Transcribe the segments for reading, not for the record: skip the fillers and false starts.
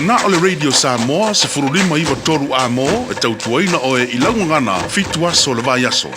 Na ole Radio Samoa se furulima iwa toru a mo e tautuaina o e ilaungangana fitu aso le vai aso.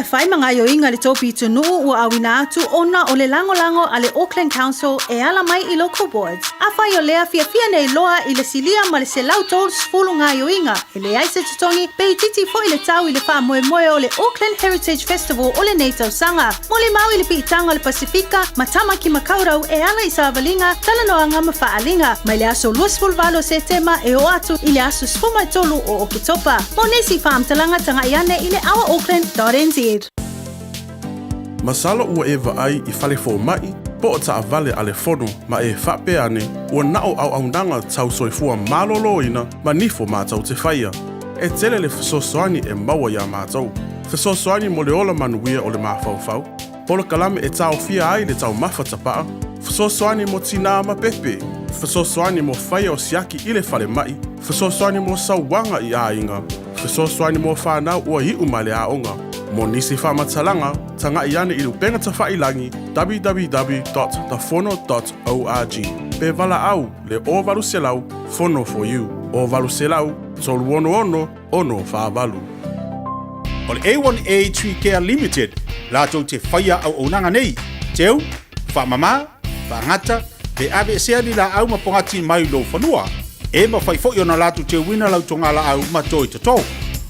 le fai mga yoinga le topi tunu ua awina atu ona o le lango ale Auckland Council e ala mai I local boards. A fai o lea fia nei loa I le silia ma le selau tol sfulu ngā yoinga. E le aise tutongi pe titi fo I le tau I le wha moe o le Auckland Heritage Festival o le nei tausanga. Mole mau I le piitanga o le Pasifika, matama ki makaurau e ala I Savalinga, talanoanga ma whaalinga. Mai le aso luasful valo se tema e o atu I le aso sfuma tolu o Okitopa. Mo nesi whaamtalanga tanga iane I le awaauckland.nz. Masala ua e vaai I fale fo mai, po o taa vale ale fono ma e whape ane, ua nao au nanga tau soifua malolo ina ma nifo mātau te whaia. E tele le whasosoani e maua ia mātau. Whasosoani mo le ola manuia o le mawhauwhau. Polo kalame e tau fia ai le tau mawhatapaa. Whasosoani mo tina ma pepe. Whasosoani mo whaia o siaki I le whale mai. Whasosoani mo sauwanga I a inga. Whasosoani mo whanau ua hiu ma le aonga. Mo nisi whamatalanga, tanga iane I lupenga ta whailangi www.thefono.org. Pe vala au le o valu selau, fono for you. O valu selau, tolu ono whaavalu. O le A1A Tree Care Limited, lātou te whaia au onanga nei. Teu, whamama, whangata, pe ave seani la au mapongati mai lo whanua. E ma whai fo na lātou te wina lau tonga la au matoi tatou.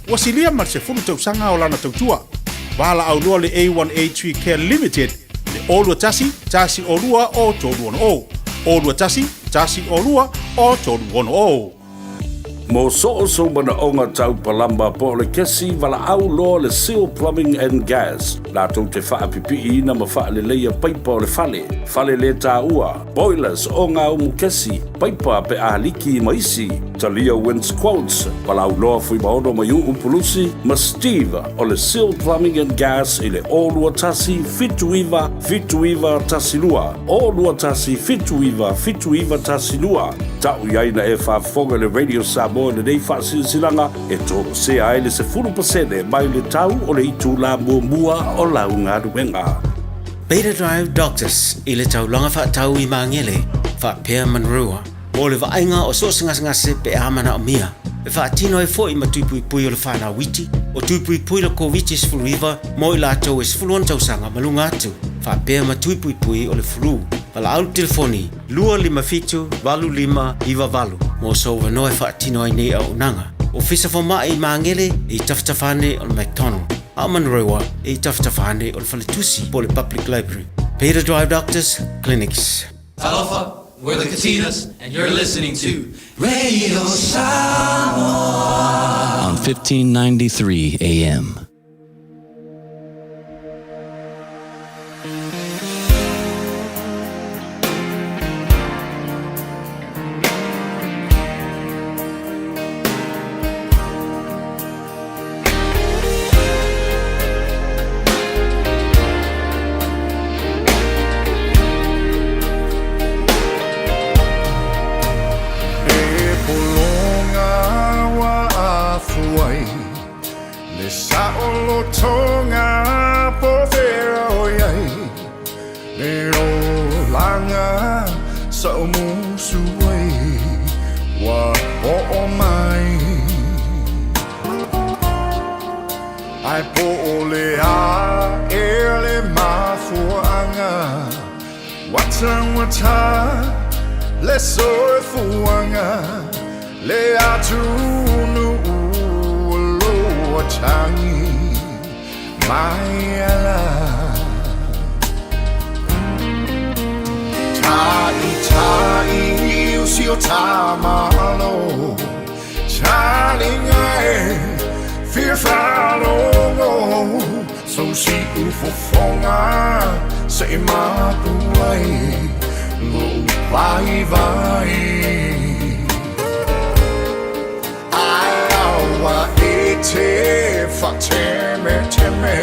Wasilia mar se fulu tausanga o lana tautua. Wala au loa le A1A Tree Care Limited, le olua tasi o lua o tolu ono o. Olua tasi o lua o tolu ono o. Mo so mana onga tau palamba po le kesi wala au loa le Seal Plumbing and Gas. Lātou te whaapipi ina ma wha le leia paipa o le fale. Fale le tā ua. Boilers o ngā umu kesi. Paipa pe ahaliki ma isi. Talia Wins Quotes. Wala au loa fui maono ma yu umpulusi. Ma Steve o le Seal Plumbing and Gas i le olua tasi fituiva tasi lua. Olua tasi fituiva tasi lua. Tau iaina e whaafonga le Radio Samoa le nei whaasilanga e tōro se ai le se 10% mai le tau o le itu la mua o lau ngā ruenga. Beta Drive Doctors I le taulanga whaatau I mangele, whaapea manrua. Mo le vainga o soosingase pe amana o mia. E whaatino e fo I matuipui o le whanau witi, o tuipui la COVID sfuluiva, mo I lātou e sfuluan tausanga malunga atu. Whaapea matuipui o le flu. Wala au telefoni, 255-25 mo so wanoe whaatino ai nei au nanga. O fisa whama I mangele I taftafane o le McDonald. A manrewa I taftafane o le Whaletusi po le Public Library. Beta Drive Doctors Clinics. Talofa, we're the Katinas, and you're listening to Radio Samoa on 1593 AM. Ai po le a ele mafuanga wata le so fuanga le atunu lo tangi maiala tai usio tamalo chalinga fear follow so she ufofonga say ma tuai lo vai awa ete fateme teme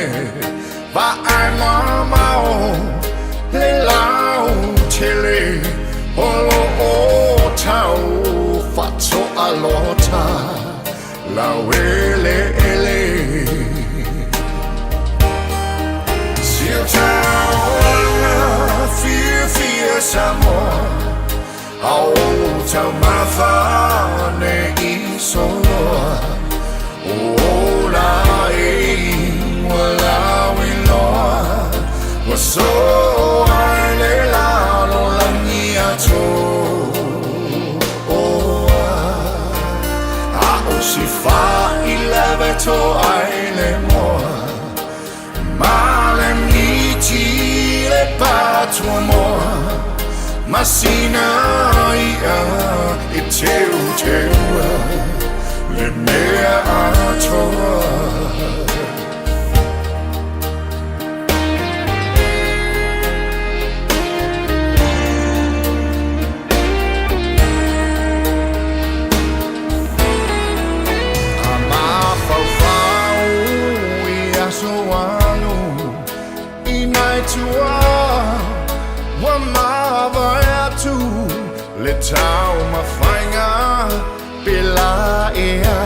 va ai mama le lau tele olo o tau fatso alota la wele ele Sil taua fear Samoa au tau mawhane I soloa o la e wala so ai le la lo la mia to si fa il leveto ai le moa ma le miti le patro moa ma sina ia e teu le mea atoa le tau mawhainga pela ea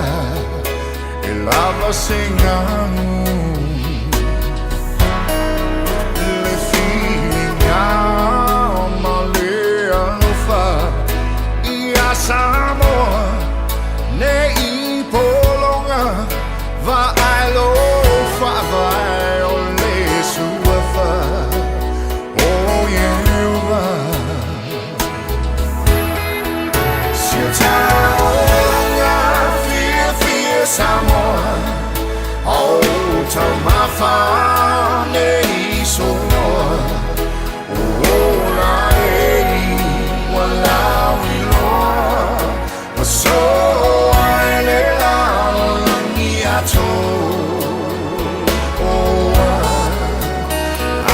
e lava singanu le whininga ma le anufa i a Samoa ne i polonga va ailo fa vai o le suafa oh yeah Samoa, oh, tamafa nei sonoa, oh, la wala wiloa, so ai le la ngiato, oh,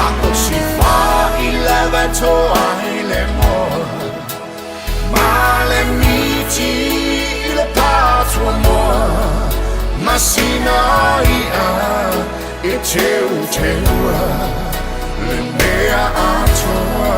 ako si fa I levato ai le moa, ma le miti le patro moa. Masina ia e teu le mea atoa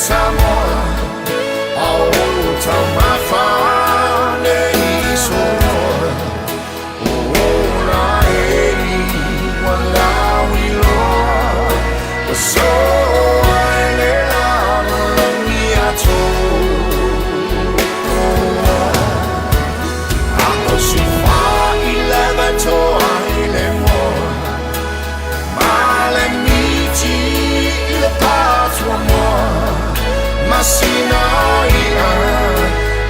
Samoa, oh, tamafa nei sonoa, oh, la wala wiloa, so ai le la ngiato, ako si fa I levato ai le moa, ma le miti le patro moa. Masina ia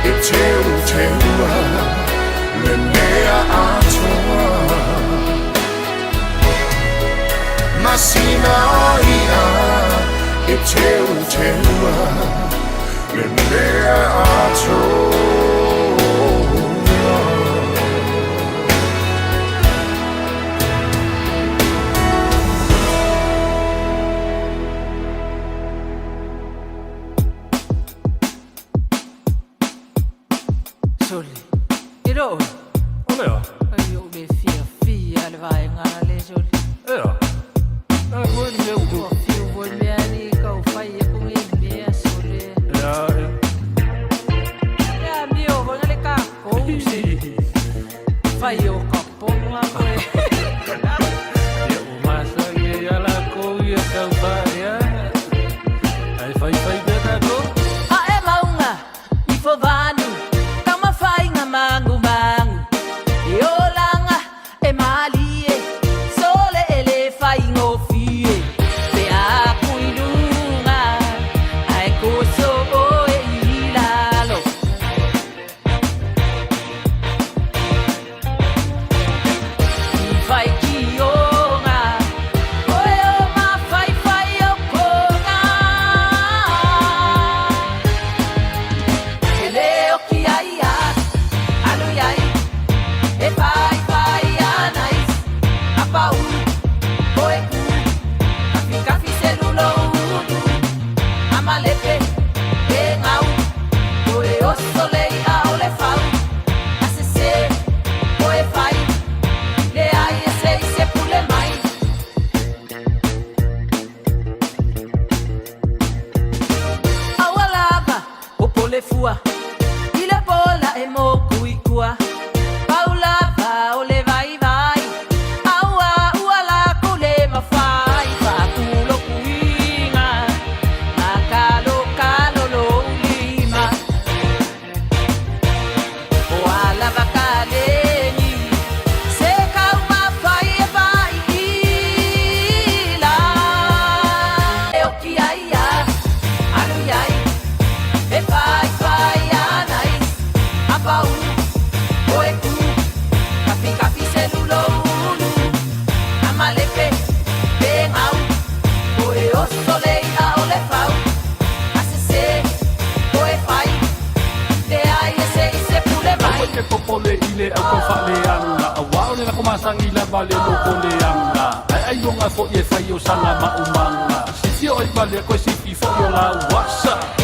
e teu le mea atoa Masina ia e teu le mea atoa Soli. Iro. Olea. Ai o be fia le vai ngana le soli. Ea. Ai voi ni meu. O fio voi me ali ka o fai e com ele me soli. Ea. Ya mio voi le ka o si. Fai o capo ma coi. Ya o masa ya la ko ya ka vai ya. Ai fai beta ko. A e maunga I fo vanu. Mangu mangu, e olanga e mali e male loko leanga ai longa fo ye fai o sanga maumanga si o male ko si fo yo la wasa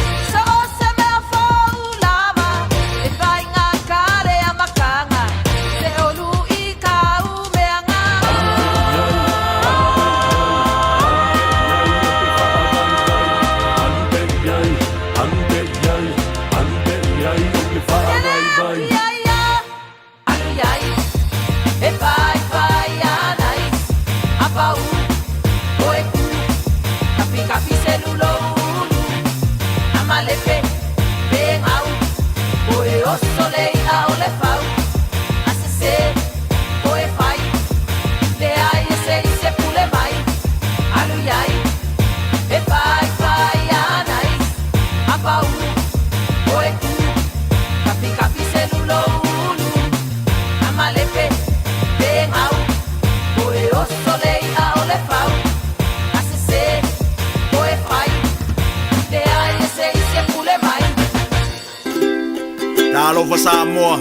Alova Samoa,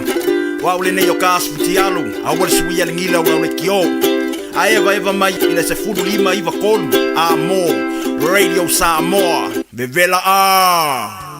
waule ne yokasu tialu, awal suia ngila waule kio. Eva mai ina se fudu lima iva kolu, amo, Radio Samoa, bevela a.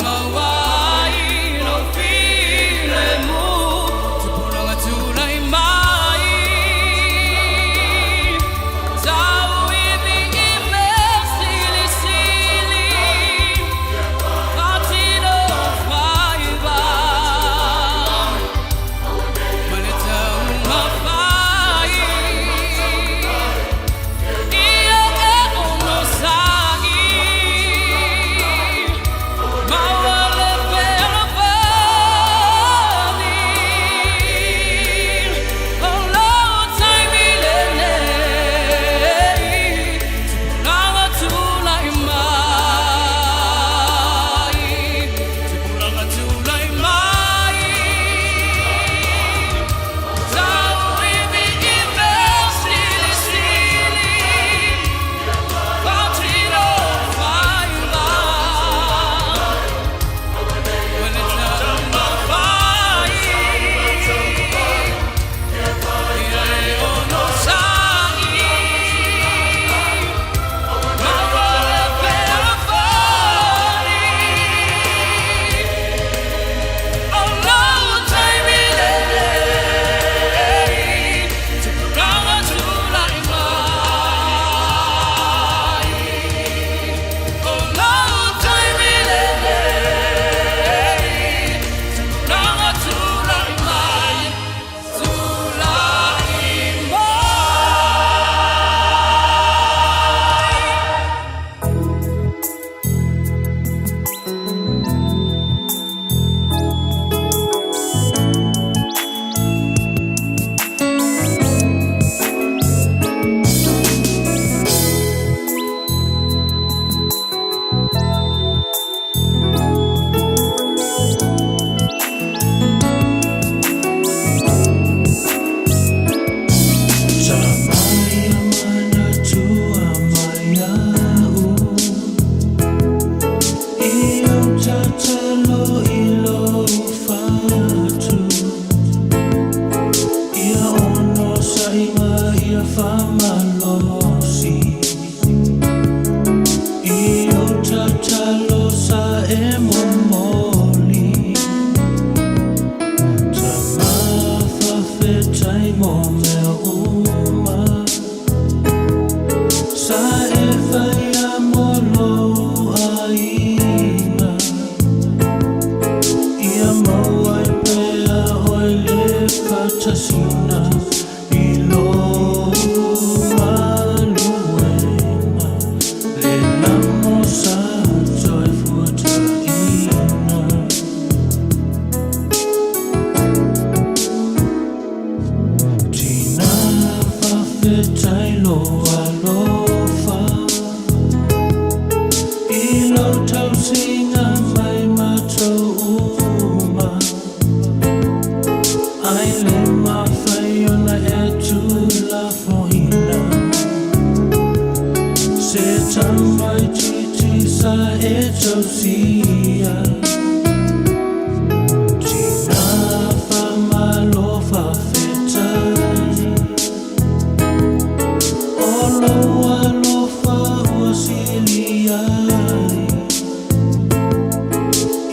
Samoa. ia whamalosi I o tatalo sa e momoli Ta mawhawhetai mo mea uma Sa e whaia molo aina Ia mawai pea oi le whatasina I lo maluena Le namo sa toi fuataina Tina whawhetai loa lofa I lo tau singa mai matou uma Ai le mawhai ona e tu la fohina Se tamai titi sa e tau sia Tina whamalofa whetai O loa lofa ua sili ai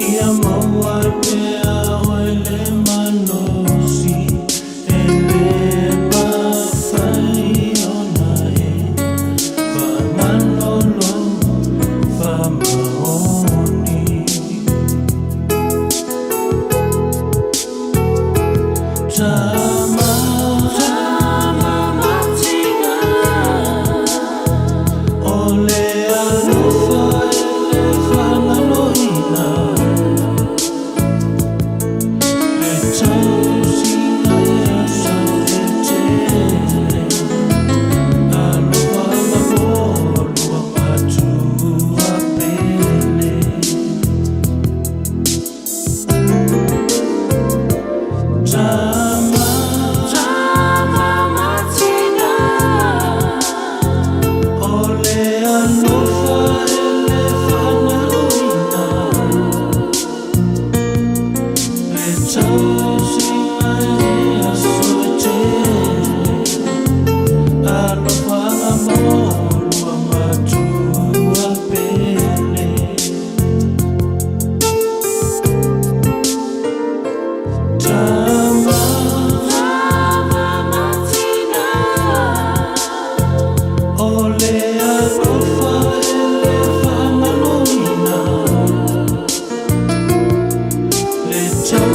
Ia mawai pea oi le manosi E le mawhai ona e Whamanolo whamaoni Tama matinga O le alofa e le whanaloina Le tau singa e asau e tele Alofa mabolua patua pele Tama matinga O le alofa e le whanaloina Le tau singa e asau e tele Alofa mabolua patua pele Tama matinga O le alofa e le whamaloina Le tau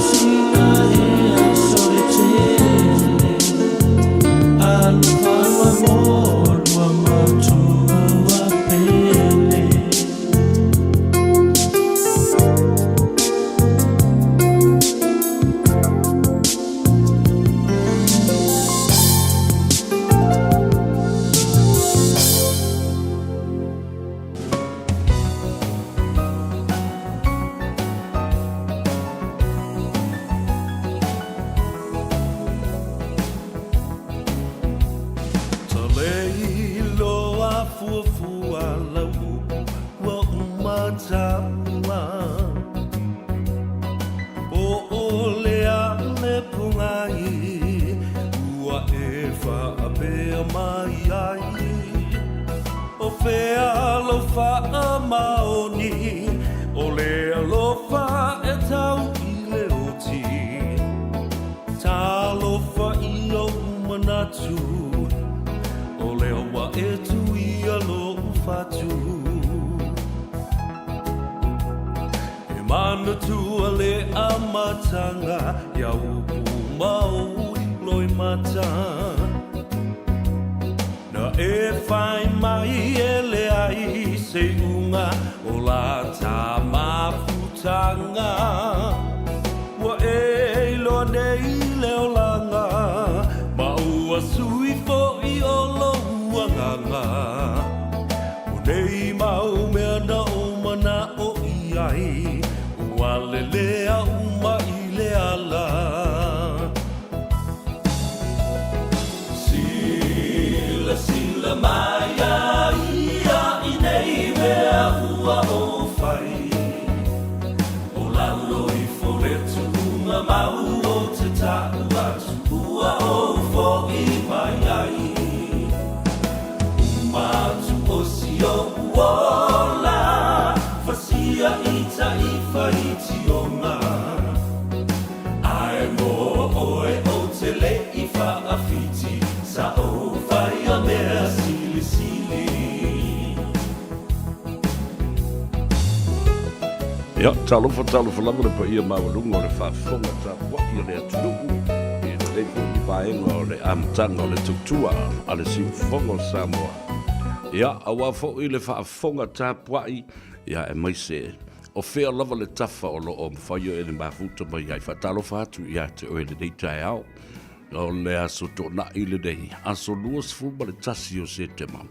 singa e aso e tele Alofa mamolua matua pele Taleilo a fuafua lau wa umataua O olea le pungai Ua e whaapea mai ai O whea lo wha maoni O lea lo wha e tau I le oti Tā lo wha I o manatu O leo wa e tu I a lo whatu E mana tu a le amatanga Ia upu mau loi mata Na e whai mai e le ai Se unga o la tā mawhutanga Wa e loa nei leo langa Ma ua sui fo I o lo uanganga O nei mau mea na o mana o I ai Ua le lea uma I le ala Sila mai a ia I nei mea ua o whai O lalo I foretu unga mau o te tau atu Ua o fo I mai ai mea sili sili. Ia, talofa lava le pa ia mawalunga o le whaafonga ta waki o le atuluku. E le leifo i vaenga o le amatanga o le tutua a le simfonga o Samoa. Ia, awa fo i le whaafonga ta puai, ia e mai se. O whea lava le tafa o lo o mwhaio e le mafuta mai ai whatalofa atu ia te oe le deitai au. O le aso tō na i le dei, aso lua sfuma le tasi o se te mau.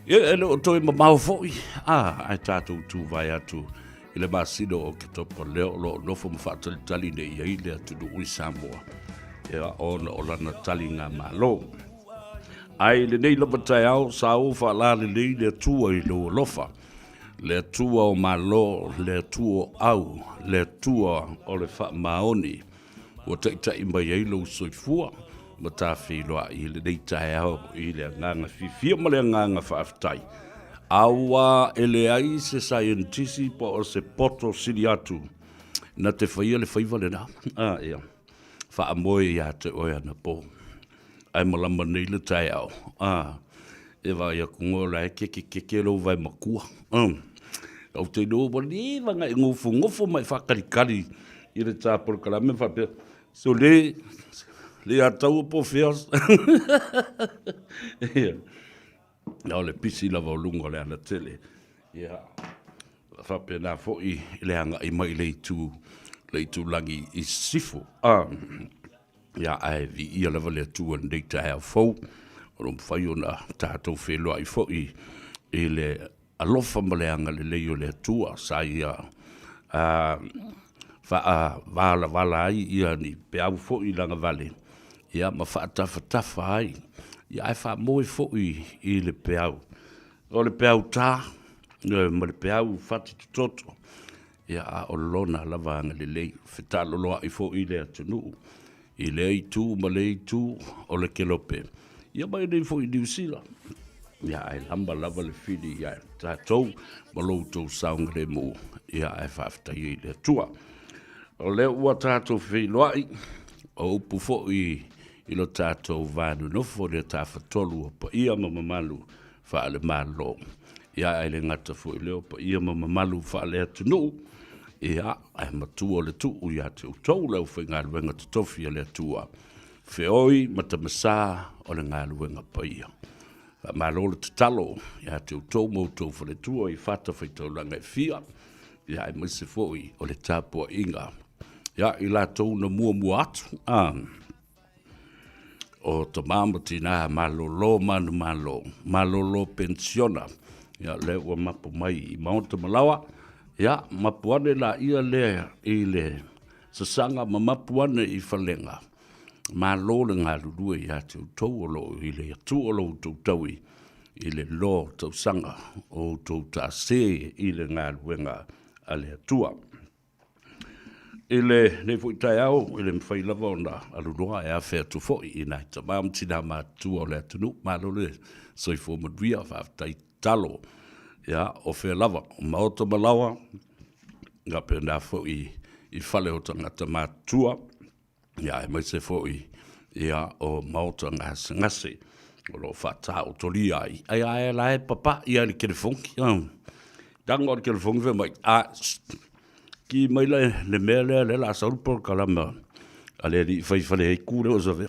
Ia, e le o toi mamau foi, ai tātou tū vai atu. I le masino o ke topo leo lo nofo mwhaatalitali ne ia i le atunu ui Samoa. Ia ona o lana tali ngā malo. Ai le nei lapa tai au sa o wha le nei le atua i lo lofa. Le atua o malo, le atua o au, le atua o le wha maoni. Ua taitai mai ei lo soifua. Ma tā whiloa i le nei tai au i le nganga fifia ma le nganga whaaftai. Awa ele ai se scientisi po o se poto siri atu. Na te whaia le whaiva le nā. Ia. Wha amoe ia te oia na po. Ai malama nei le tai au. E vai a kungola e ke lo vai makua. Au te no mo ni vanga e ngofo mai whakarikari i le tāporo karame whapea. So le atau po whias. Ia. Nau le pisi lava o lungo le ana tele. Ia. Whape nā fōi le anga i mai leitu langi i sifu. Ia ai vi ia lava le atua nei ta hea fau. Orom whai o na tātou whelua i fōi i le alofa ma le anga le leo le atua. Sa ia wala ai ia ni peau fōi langa vale. Ia ma whaatafa ai. Ia ai wha moe fōi i le peau. O le peau tā, ma le peau whati tutoto. Ia a o lona lava anga le lei. Whetalo loa i fōi le atunu. I le eitu, ma le eitu, o le kelope. Ia mai nei fōi New Zealand. Ia ai lamba lava le whiri. Ia tātou, ma loutou saunga le mō. Ia ai whaftai i le atua. O le ua tātou whiloai. O upu fōi i lo tātou vānu nofo le tāwhatolu o pa ia mamamalu wha ale mālo. Ia ai le ngata fo i leo pa ia mamamalu wha ale atunu. Ia ai matua le tuu ia te utou leo whi ngā luenga tutofi le atua. Whioi matamasa o le ngā luenga pa ia. Mālo le tatalo ia te utou mautou wha le tua i whata whaitau langa e fia. Ia ai maise foi o le tāpua inga. Ia i la tau na mua atu. O ta mamati nā malolo manu malolo pensiona. Ia le ua mapu mai i maunta malawa. Ia mapu ane la ia le i le sasanga ma mapu ane i whalenga. Malo le ngā lulue ia te utau o lo i le atu o lo tau taui. I le lo tau sanga o tau ta se i le ngā luenga a le atua. Ele ne foi tai au, ele me fai lava ona alunua e a fea tu foi i nai ta mamti na mātua o le atunu, malo le soi fo madria fa tai talo. Ia, o fea lava, o maota malawa, nga pe na foi i fale o tangata mātua. Ia, e mai se foi, ia, o maota ngase, o lo whata o tori ai. Ai, la e papa, ia li kere fonki. Dango li kere fonki ve mai, ki mai le mea le la saupo kalama. Ale li fai fale e kure o save.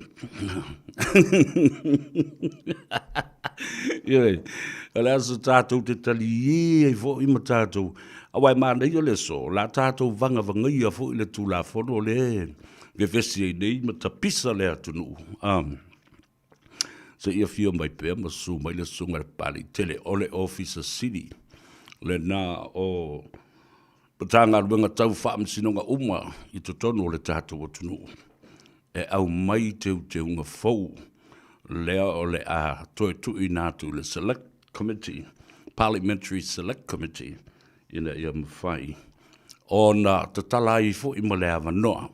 Ie, ale aso tātou te tali e fo i ma tātou. Awai mana i o le so, la tātou vanga ia fo i le tū la fono le. Vefesi e nei ma tapisa le atunu. Se ia fia mai pēr ma su mai le sunga le pali tele ole officer city. Le na o... Patanga ruenga tau whaamsinonga uma i to tono le tātou atunu. E au mai te unga fau lea o le a toi tui nātu le Select Committee, Parliamentary Select Committee, ina ia mawhai. O na tatala i fo i mo le awa noa,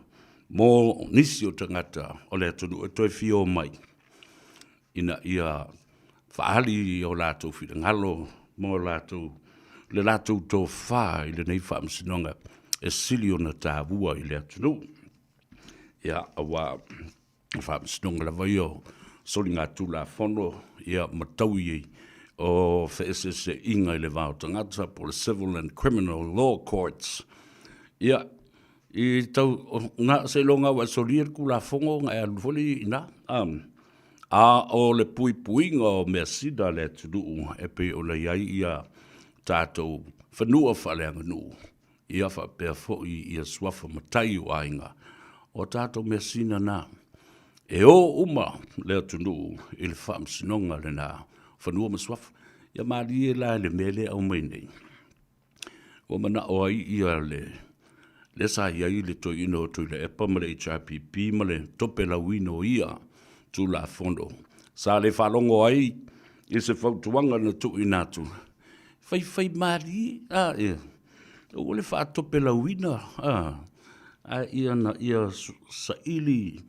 mō nisi o tangata o le atunu e toi fio mai. Ina ia whaali o lātou whirangalo, mō lātou le lātou tō whā i le nei whaamsinonga e sili o na tāwua i le atunu. Ia awa whaamsinonga la vai o soli ngā tūla whono ia matau i o whaesese inga i le vāo tangata po le civil and criminal law courts. Ia, i tau ngā se longa wa solir ku la whongo ngā e alufoli ina. A o le pui puinga o mea sida le tuduu e pe o le iai ia tātou whanua whaleanga nuu. Ia wha pēr fōi ia swafa matai o ainga. O tātou mea sina nā. E o uma lea tunu i le whaamsinonga le nā whanua maswafa. Ia maari e la le mele au mai nei. O mana o ai ia le sa iai le toi ino tui le epa ma le HRPP ma le tope la wino ia tu la fondo. Sa le whalongo ai i se whautuanga na tu inatu. Whai maari o le whaatope la wina. Ia na ia sa ili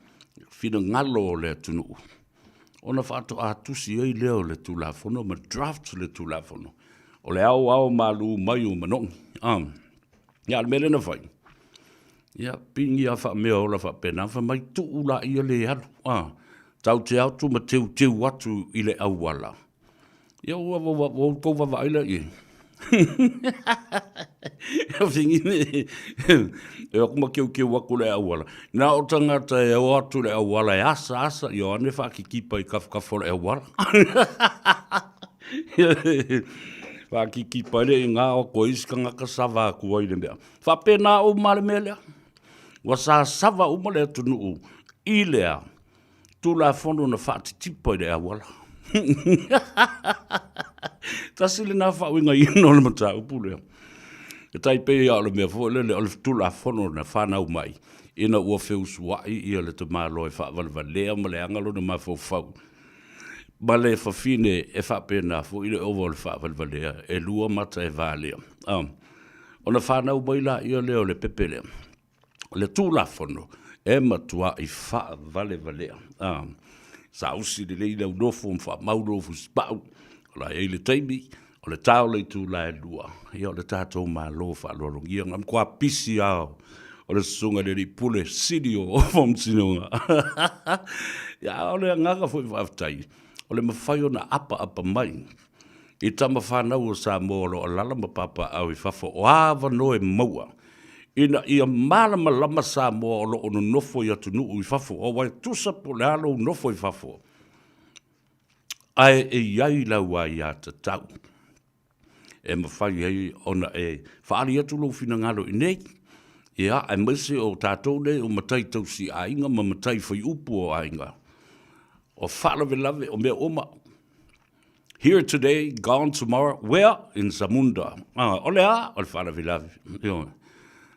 fina ngalo le tunu. Ona whaato atusi ei leo le tulafono, ma draft le tulafono. O le au malu mai o manongi. Ia le mele na whai. Ia pingi a wha mea o la wha pena, wha mai tuu la ia le halu. Tau te autu ma teu watu i le awala. Ia ua kou wawaila i. Everything e kuma kiu waku le awala. Nā o tangata e o atu le awala e asa i o ane whakikipa i kafkafo le awala. Whakikipa le i ngā o ko iskanga ka sawa kua i le mea. Whapena o male melea. Wa sa sawa o male tunu i lea. Tu la fondo na whaatitipa i le awala. Tasile na whawinga ino le mata upulea. E taipe ia le mea fo le le tula fono na whanau mai. Ina ua whewsuai ia le te māloi whawalwalea ma le angalo na mawhau. Ma le whawhine e whapena fo i le ovo le whawalwalea e lua mata e vālea. O na whanau mai la ia leo le pepelea. Le tula fono e matua i whawalewalea. Sa usi le leila unofo mwa maurofu spau. La e le taimi, o le tau le tu la e lua. Ia o le tātou mā lofa alorongia. Ngam kua pisi au. O le sunga le pule sidio o fomsinonga. Ia o le ngaga fo i whaftai. O le mawhai o na apa mai. I tama whanau o Samoa o lalama papa au i whafo. O awa noe maua. Ina ia malama lama Samoa o lo ono nofo i atu nuu i whafo. O wai tusa po le alo nofo i whafo. Ai e iai lau ai a te tau. E mawhai ei ona e whaari atu lo fina ngalo i nei. Ia, e maise o tātou nei o matai tau si ainga ma matai whai upu o ainga. O whalawe lawe o mea oma. Here today, gone tomorrow. Where? In Zamunda. O lea, o le whalawe lawe.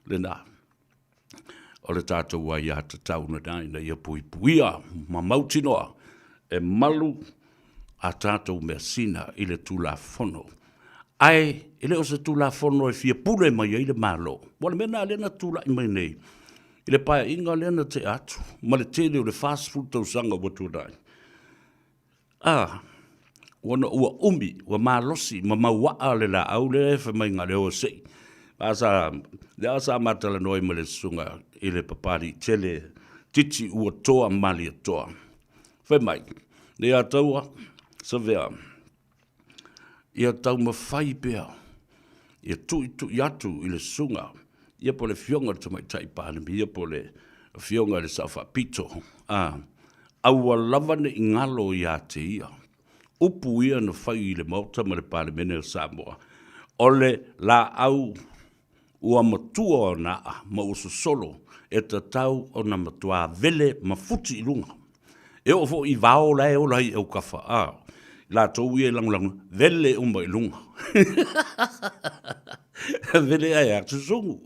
Le nā. O le tātou ai a te tau na nai na ia pui puia. Ma mautinoa. E malu a tātou mea sina i le tūla fono. Ai, i le o se tūla fono e fia pule mai i le malo. Wale mena lena tūla i mai nei. I le paia inga lena te atu. Ma le tele o le fast food tau sanga watu dai. Wana ua umi, wa malosi, ma mawaa le la au le efe mai ngā leo sei. Le asa matala noi ma le sunga i le papari tele titi ua toa mali a toa. Whai mai, le a taua, sa vea, ia tau mawhai pēa, ia tu atu i le sunga, ia po le fionga te mai taipāne, ia po le fionga le sauwha pito. Aua lawane i ngalo i a te ia. Upu ia na whai i le mauta ma le pāne mene o Samoa. Ole la au ua matua o naa ma uso solo e ta tau o na matua vele mafuti i lunga. E o fo i vao lai o lai au kafa. La tau i e lang vele umba i lunga. Vele ai atu sungu.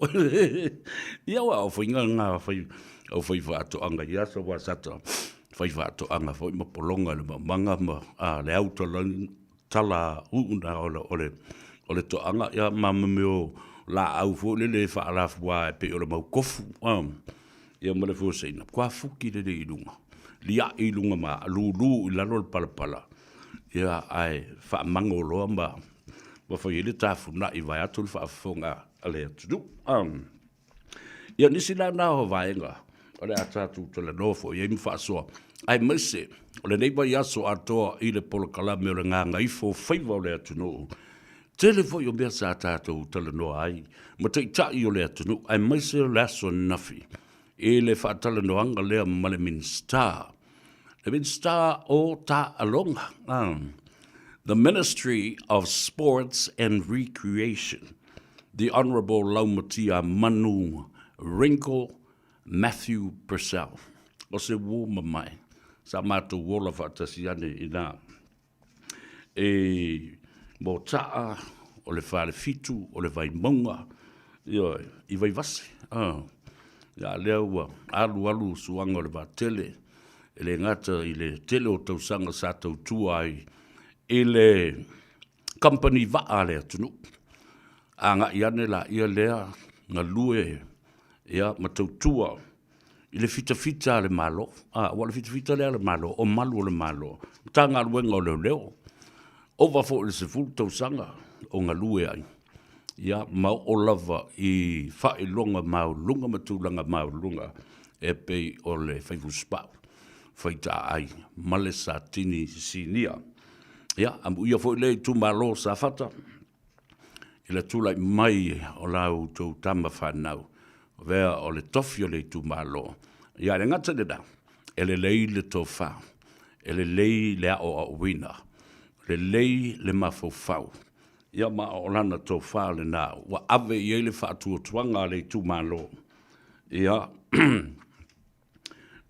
Ia wa o fo inga ngā au fai whaato anga i asa wa sata. Fai whaato anga fo i mapolonga le manga ma le au tala uuna ole to anga ia mamameo la au fo le whaarafua e pe o le mau kofu. Ia male fo seina. Kua fuki le i lunga. Lia i lunga ma lulu i lalo le palapala. Ia ai whaamango loa ma whai ele tāwhuna i vai atu le whaafonga ale atu. Ia nisi la nā ho vaenga. O le atatu tala nofo. Ia imi whaasoa. ai mese, o le neipa yaso atoa i le polo kalame o le ngā ngaifo whaiva o le atunu. Tele foi o mea sa tātou tala noa ai, ma te itai o le atunu, ai mese o le aso nafi, e le whaatala noanga lea male min star. Le min star o ta alonga. The Ministry of Sports and Recreation, the Honourable Laumatia Manu Wrinkle Matthew Purcell. O se wōma mai, sa mātou wola whaatasi ane i nā. E mō taa, o le whare fitu, o le vai maunga, i vai vase. Ia lea ua, alu suanga o le vātele, e le ngata i le tele o tausanga sa tau tua ai, e le company vaa lea tunu. A ngā iane la ia lea, ngā lue, ia matautua, i le fita le malo, wa le fita le malo, o malu le malo, ta ngā luenga o leo, o wafo le se fulu tausanga, o ngā lue ai, ia mau o lava i whae longa mau lunga matulanga mau lunga, e pei o le whaifu spau, whaita ai, male sa tini sinia. Ia, amu ia fo le tu malo sa fata, ila tulai mai o lau tau tama whanau, vea o le tofi o le tu malo. Ia le ngata le da, e le lei le tau whau, e le lei le ao a wina, le lei le mafau. Ia ma o lana tau whau le nā, wa ave i le whaatua tuanga le tu malo. Ia,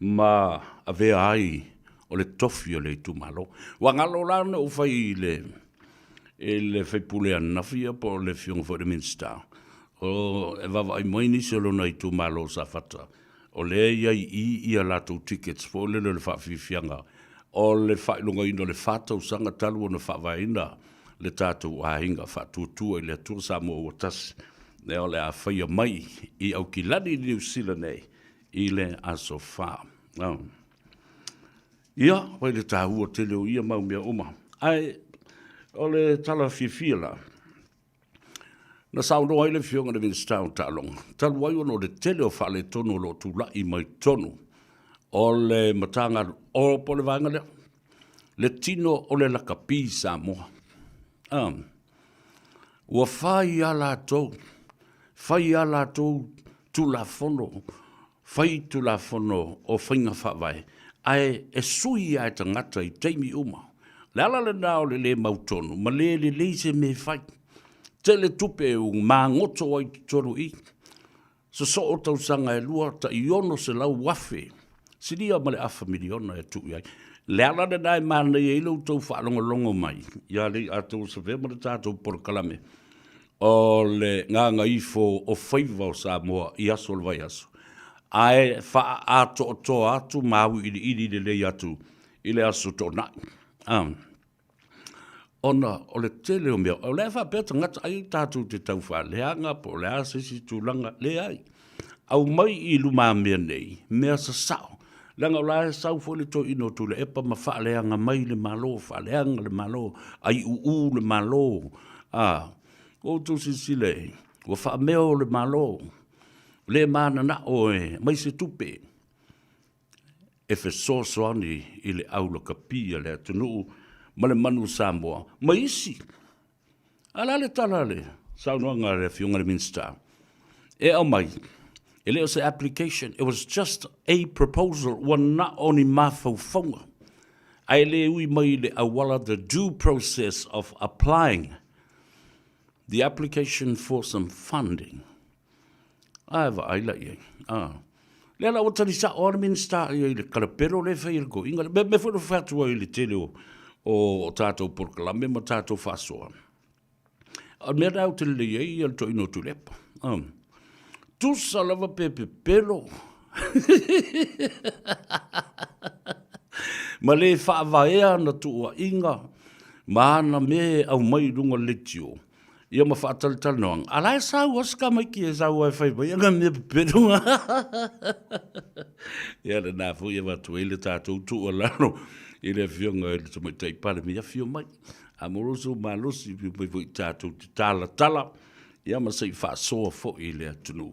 ma ave ai, o le tofi o le tu malo. Wa ngalo lana o fai le fai pule anafia po le fionga fo le minsta. O e vava ai moini se lona i tu malo sa fata. O le ia lato tickets fo le whaafifianga. O le whailunga ino le whātau sanga talu o na whaavaina le tātou ahinga whaatuatua i le atua Samoa o tasi. Ne o le a whaia mai i au ki lani New Zealand nei i le aso wha. Ia, wai le tāhua te leo ia mau mea uma. Ai, o le tala fia la. Na sauno ai le fionga le vinstau talonga. Talu ai ono le tele o whale tono lo tu la i mai tonu. O le matanga o po le vanga lea. Le tino o le lakapi Samoa. Ua whai ala tau. Whai ala tau tu la fono. Whai tu la fono o whainga whawai. Ai e sui ai tangata i teimi uma. Le ala le nao le mautonu. Ma le se me whai. Tele tupe u mā ngoto ai toru i. So o tau sanga e lua ta i ono se lau wafe. Siria ma le afa miliona e tu i ai. Le ala le nai mana i ilo tau whaalongo mai. Ia le atou sa vema le tātou por kalame. O le nganga ifo o whaiva o Samoa i aso le vai aso. Ai wha ato o to atu maui ili le lei atu i le aso to nai. Ona o le tele o mea, o le wha peta ngata ai tātou te tau wha leanga po le asesi tūlanga le ai. Au mai i luma mea nei, mea sa sao. Langa o lae sau fo le to ino tu le epa ma wha leanga mai le malo, wha leanga le malo, ai le malo. O tu sisile, o wha mea o le malo, le mana na oe, mai se tupe. E fe soani i le aula kapia le atunu, ma le manu Samoa, ma isi. Ala le talale, saunoanga le fionga le minsta. E au mai, e leo se application, it was just a proposal, wana oni mafau fonga. Ai le ui mai le awala the due process of applying the application for some funding. Aiva ai la iei. Le ala o tani sa o le minsta i le kalapero le fai il go. Inga me fwere fatua i le tele o tātou porkalame ma tātou whasoa. A mea rau te le iei al to ino tu lepa. Tu salava pepe pelo. Ma le whaavaea na tua inga. Ma ana me au mai runga letio. Ia ma whaatalital noang. Alai sau aska mai ki e sau ai whai mai. Anga me pepero. Ia le nā fu ia watu e le tātou tua lano. I le fionga e le tamai tai pale mi a fio mai. A moroso malosi pi pai fo i tātou te tala. Ia ma sei whaasoa fo i le atunu.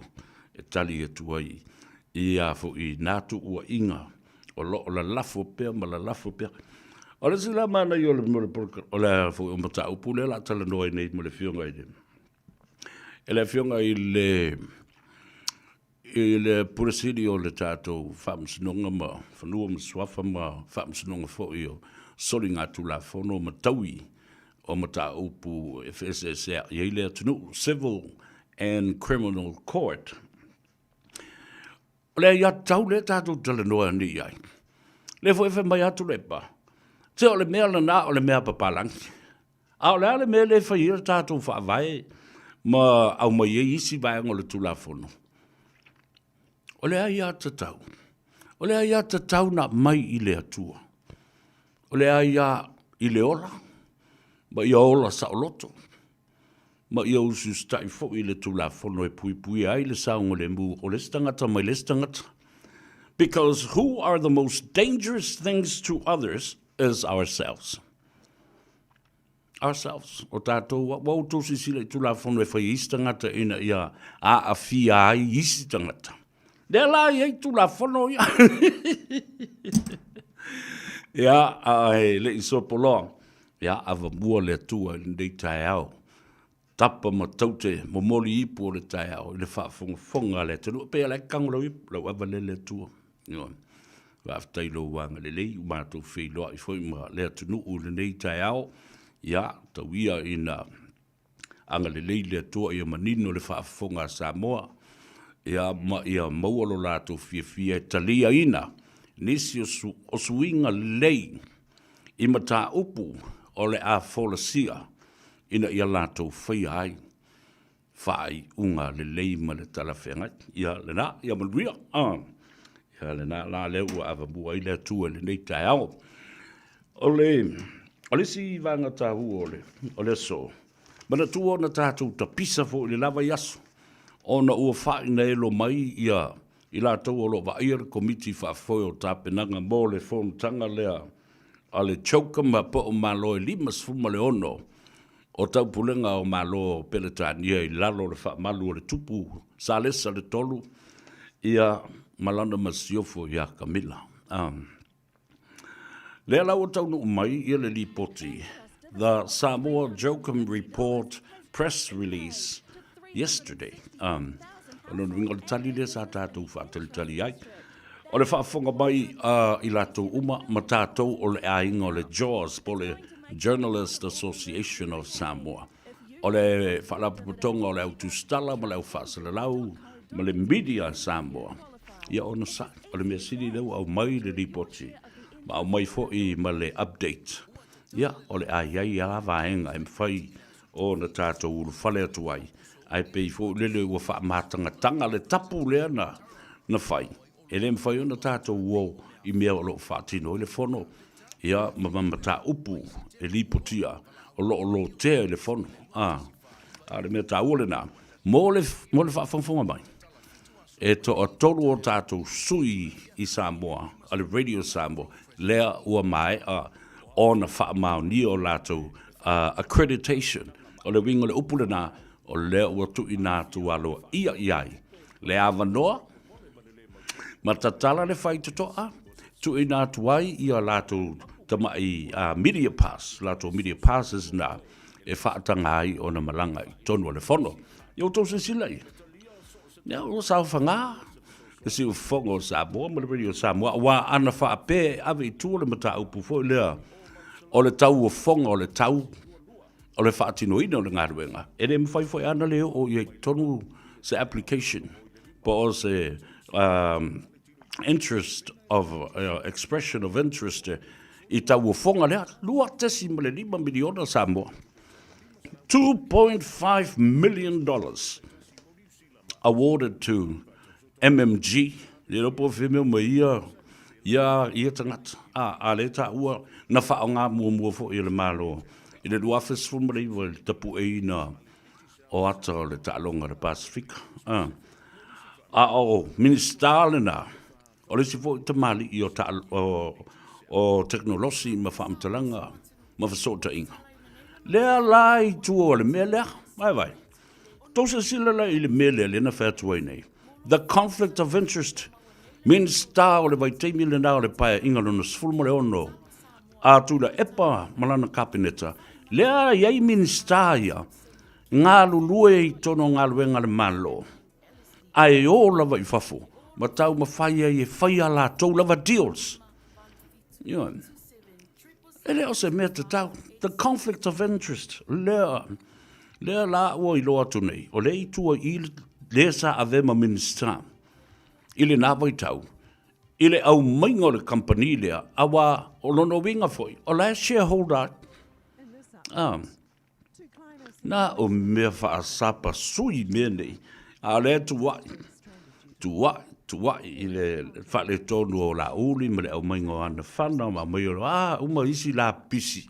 E tali e tuai. Ia fo i nātu ua inga. o lo o la lafo pea ma la lafo pea. O le sila mana i o le mole porka o le fo o mata upu le la tala noa nei mo le fionga i le. E le fionga i le puresiri o le tātou whamsinonga ma whanua ma swafa ma whamsinonga fo i o soli ngā tula whono ma taui o mata upu FSSR i le atunu Civil and Criminal Court. O le ia tau le tātou tala noa ni ai. Le fo e mai atu le pa. Te o le mea lana o le mea papalangi. A o le ale mea le whaia tātou whaavai ma au mai e isi vai o le tula whono. O le ai a tatau. O le ai a tatau na mai i le atua. O le ai a i le ola. Ma i ola sa o loto. Ma i usu stai fo i le tula whono e pui pui ai le saunga le mu o le stangata mai le stangata. Because who are the most dangerous things to others is ourselves. Ourselves. O tātou, wau tōsi sile tula whono e whai istangata ina ia a fia ai isi tangata. Lea la i tula whono ia. Ia, ai le iso poloa. Ia, ava mua le tua nei tai au. Tapa ma taute, mo moli ipu o le tai au, le whaafonga le tenu. Pea le kangolo ipu, lau ava le tua. Waftai lo wanga le lei, umātou whailoa i whai ma le tenu o le nei tai au. Ia, tau ia ina anga le lei le tua ia manino le whaafonga Samoa. Ia maua lo lātou fia talia ina. Nisi o suinga lei i mata upu o le a folasia ina ia lātou whai ai. Whai unga le lei ma le talawhenga. Ia le na, ia manuia. Ia le na la leu ava mua i le tua le nei tai au. O le si vanga tahu o le so. Mana tua na tātou ta pisa fo le lava yaso. Ona ua whai na elo mai ia i lātou o lo wa ia le komiti whaafoe o tāpenanga mō le whonutanga lea a le chauka ma po o malo e limas fuma le ono o tau pulenga o malo o peletania i lalo le whaamalu o le tupu sa lesa le tolu ia malana masiofo ia Camilla. Lea lau o tau no mai ia le lipoti. The Samoa Jokum Report press release yesterday. Ono ringo le tali le sa tātou whaatali ai. O le whaafonga mai i lātou uma ma tātou o le ainga o le JAWS po le Journalist Association of Samoa. O le whaalapuputonga o le autustala ma le au whaasalalau ma le media Samoa. Ia ono sa, o le mea siri leu au mai le ripoti. Ma au mai fo i ma le update. Ia, o le ai a vaenga e mwhai o na tātou uru whale atu ai. Ai pei fo lele ua wha mātanga tanga le tapu lea na whai. E le mwhai o na tātou uo i mea o lo whaatino i le whono. Ia mamata upu e lipotia o lo te le whono. A le mea tā ua le nā. Mō le whaafangfonga mai. E to o tolu o tātou sui i Samoa, a le Radio Samoa, lea ua mai o na whaamau ni o lātou accreditation. O le wingo le upu le nā, o lea ua tu i nātu alo ia iai. Le awanoa, ma tatala le whai totoa, tu i nātu ai ia lātu tamai media pass, lātu media passes na e whaatanga ai o na malanga i tonu le whono. Iau tau se sila i. Nea o sao whanga, e si u whongo Samoa, ma le Radio Samoa, wa ana whaape ave i tūle mata upu fo lea, o le tau o whonga o le tau, o le whaatino ina o le ngaruenga. E le mwhai ana leo o i tonu se application, po o se interest of, expression of interest i tau o whonga lea, lua tesi ma le 5 miliona Samoa. $2.5 million awarded to MMG. Le ropo whemeo ma ia tangata. A le ta ua na whao ngā mua fo i le malo. I le luafes fumari wa le tapu e ina o ata o le ta'alonga le Pasifika. A o minister lena, o le si fo i tamali i o teknolosi ma whaamtalanga ma whasota inga. Lea lai tua o le mea lea, vai. Tosa sila la i le mea lea lena whātua nei. The conflict of interest Minsta o le vai teimi le nao le pae inga lona sfulmo le ono. A tula epa malana kapineta. Lea iai minsta ia. Ngā lulue i tono ngā luenga le malo. Ai o lava i fafo. Ma tau ma whaia i e whaia la tau lava deals. Ia. E leo se mea te tau. The conflict of interest. Lea la ua i loa tunei. O le i tua i le sa avema minsta. Ile nāwa i tau. Ile au maingo le company lea. Awa o lono winga foi. O la shareholder. Na o mea whaasapa sui mea nei. A lea tuwai i le whale tonu o la uli ma le au maingo ana whana ma mai o uma isi la pisi.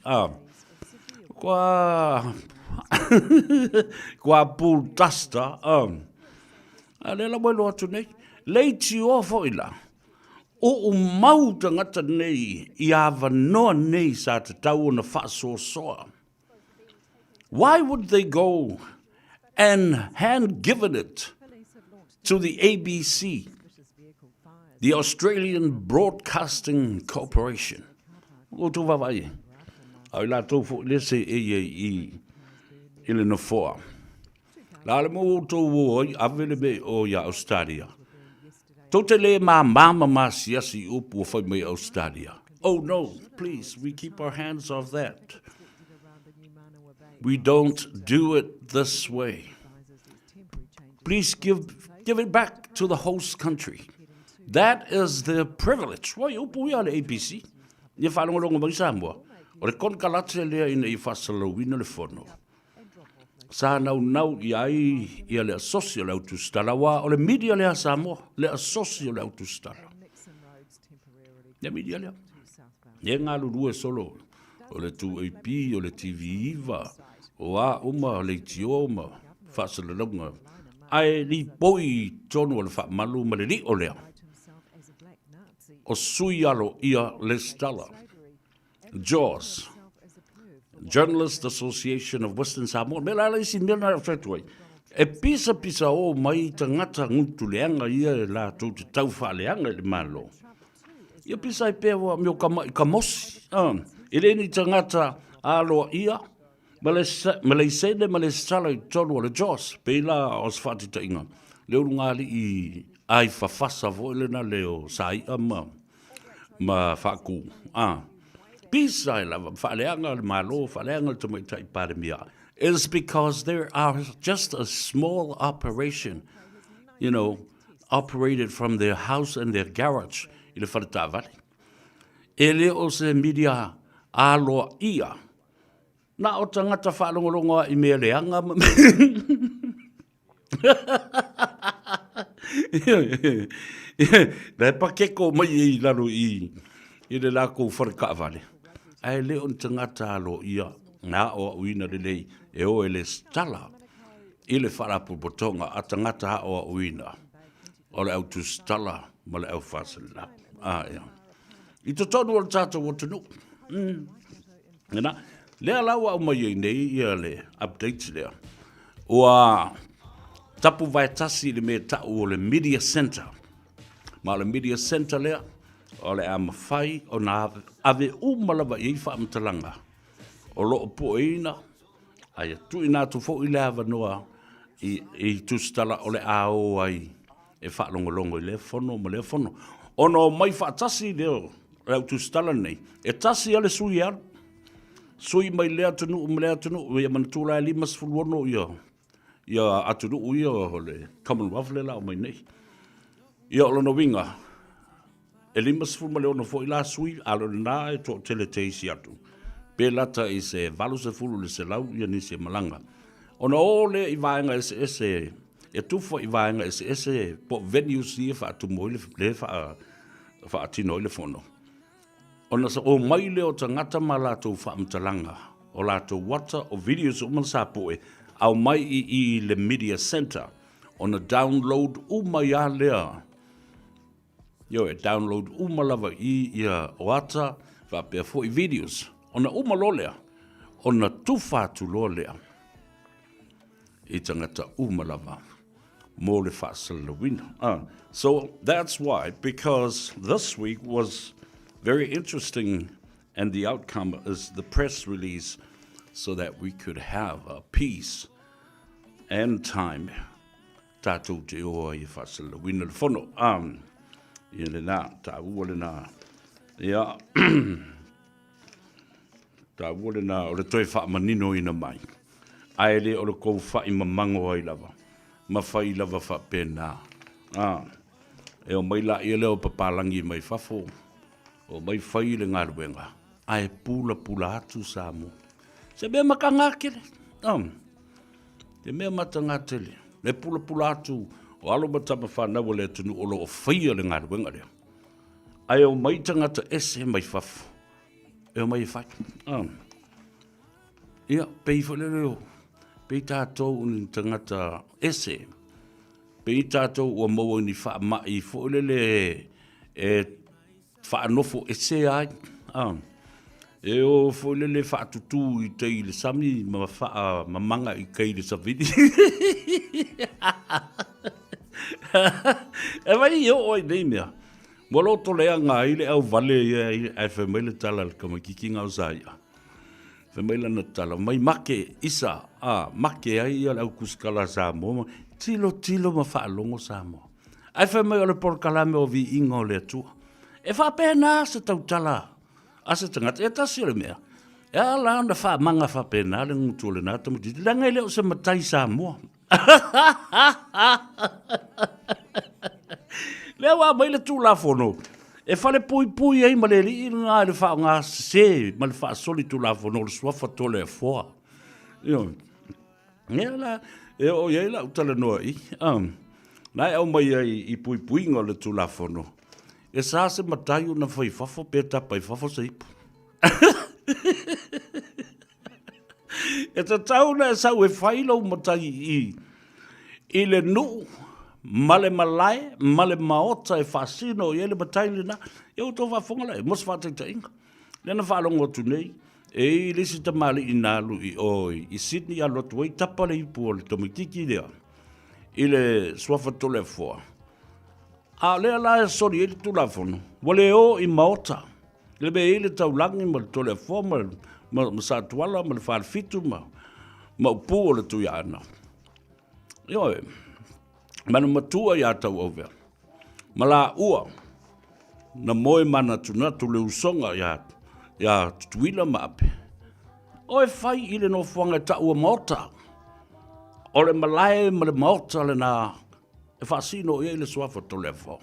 Kua pool duster. A le la welo atu nei. Leiti o fo ila. O mau tangata nei i awa noa nei sa te tau na whaasoa soa. Why would they go and hand-given it to the ABC, the Australian Broadcasting Corporation? O tu wawai. Au la tau fo lese i le na foa. La le mo tau woi avele me o ya Australia. Totele ma siasi upu o whai mai Australia. Oh no, please, we keep our hands off that. We don't do it this way. Please give it back to the host country. That is their privilege. Wai upu ia le ABC. Ia whanonga mai Samoa. O le kon kalate lea ina i whasalawina le whono. Sa nau ia le asocio le autostala wa o le media lea Samoa. Le asocio le autostala. Le media lea. Ia ngā lurue solo. O le 2AP, o le TV Iva. O a uma le tio ma whasalalunga. Ai li poi tonu o le whaamalu ma le li o lea. O sui alo ia le stala. JAWS, Journalist Association of Western Samoa. Me la isi mena whatuai. E pisa o mai tangata ngutu leanga ia la tau te tau wha leanga le malo. Ia pisa i pēwa meo kamosi. Ele ni tangata aloa ia. Malaisene malaisala i tolu o le JAWS. Pēla o sfati ta inga. Leo ngāli i ai whawhasa vo elena leo saia ma whaku. Pisa I love whaaleanga le malo, whaaleanga te mai tai paramia. Is because there are just a small operation, operated from their house and their garage. I le whaletawale. E leo se media aloa ia. Na o tangata whaalongolonga I mea leanga. Rai pakeko mai I laro I le lako wharekawale. Ai leo tangata alo ia na o uina le lei e o ele stala I le wharapu potonga a tangata o uina o le au tu stala ma le au whasala. Ia. I to tonu o le tata o tunu. Lea lawa au mai nei ia le updates lea. Ua tapu vai tasi le me tau o le media center. Ma le media center lea o le amawhai o na ave umalawa I whaamtalanga. O loo po eina, ai tu ina tu fo I le hawa noa I tu stala o le ao ai e whaalongolongo I le fono ma le fono. O no mai whaatasi leo, rau tu stala nei, e tasi ale sui alu. Sui mai lea tunu, ia manatula e 5 ia atunu ia o le Commonwealth le la o mai nei. Ia o lono winga, e 5 leono fo I la sui, alo na e to tele teisi atu. Pe lata I se valu se fulu le se lau, ia nisi malanga. Ona o le I vaenga ese, e tufo I vaenga ese, po venues ia wha atu moi le wha atino I le fono. Ona sa o mai leo tangata ma lato wha amtalanga, o lato wata o videos o mansapoe, au mai I le media center, ona download umaya lea. Yo e download umalawa ia wata va pe fo I videos ona umalolea ona tufatu lolea I tangata umalawa mo le whaasalawina. So that's why, because this week was very interesting, and the outcome is the press release, so that we could have a peace and time. Tātou te oa I whaasalawina le whono. Ia le nā, tā ua le nā. Ia, tā ua le nā, o le toi whaamanino ina mai. Ai le o le kou whai mamango ai lava. Ma whai lava whapena. E o mai la ia leo papalangi mai whafo. O mai whai le ngā ruenga. Ai pula atu sa mo. Se mea maka ngākele. Te mea mata ngātele. Le pula atu. O alo matama whanau le tunu o lo o whaia le ngā ruenga lea. Ai o mai tangata ese mai whafo. E o mai whai. Ia, pei whale leo. Pei tātou ni tangata ese. Pei tātou ua maua ni wha mai fo le wha anofo ese ai. E o fo le wha tutu I tei le sami ma wha mamanga I kei le savidi. E vai I o oi nei mea. Molo to lea ngā ile au vale ai whemaile tala le kamakiki ngau saia. Whemaile na tala. Mai make isa. Make ai au kuskala Samoa. Tilo ma whaalongo Samoa. Ai whemaile le porkalame o vi ingo le atua. E whapena se tau tala. Asa tangata. E tasi le mea. E ala na whamanga whapena le ngutu le nā tamuti. Langa leo se matai Samoa. Lea wā mai le tūla whono. E whale pui ai ma le li ngā le wha ngā se, ma le wha soli tūla whono, le suafa tole e whoa. Ngea la, e o iei la utala noa I. Nai au mai ai I pui ngā le tūla whono. E sā se matai una whai whafo, pe tapa I whafo se ipu. E ta tauna e sau e whailau matai I le nuu. Male malai, male maota e fasino I ele bataile na. E o tō whafonga lai, mos whātaita inga. Lena whaalongo tu nei, e lisi ta mali I nālu I oi. I Sydney a lotu, I tapa le ipu o le tomitiki lea. I le swafa tole fua. A lea la e sori e le tula fono. Wale o I maota. Le be e le taulangi ma le tole fua, ma sātuala, ma le whaalfitu, ma upu o le tui ana. Io e. Mana matua I atau au vea. Mala ua. Na moe mana tunatu le usonga ia tutuila maape. O e whai I le no fuanga ta ua maota. O le malae ma le maota le na e whaasino I le suafa to le whao.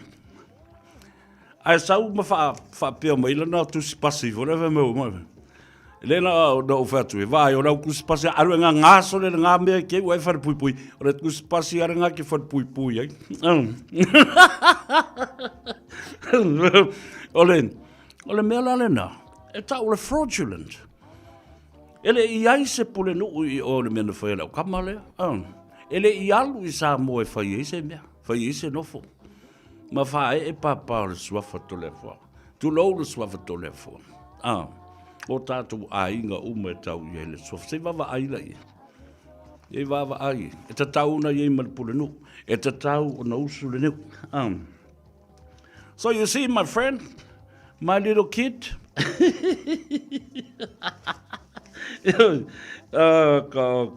Ai sau ma wha pia maila na tusi pasi fo le meu mai. Lena o na ofatu e vai o na kuspasi aru nga ngaso le nga me ke wai far pui o le kuspasi aru nga ke far pui ai ole me la lena e ta o le fraudulent ele I ai se pole no o le mena foi la kamale ele I alu I Samoa e fai se me fai se no fo ma fa e papa le swafa to le fo tu lo le swafa to le fo o tātou ainga ume tau I ele sof. Se wawa ai lai. E wawa ai. E ta tau na iei malpule nu. E ta tau o na usu le neu. So you see, my friend, my little kid.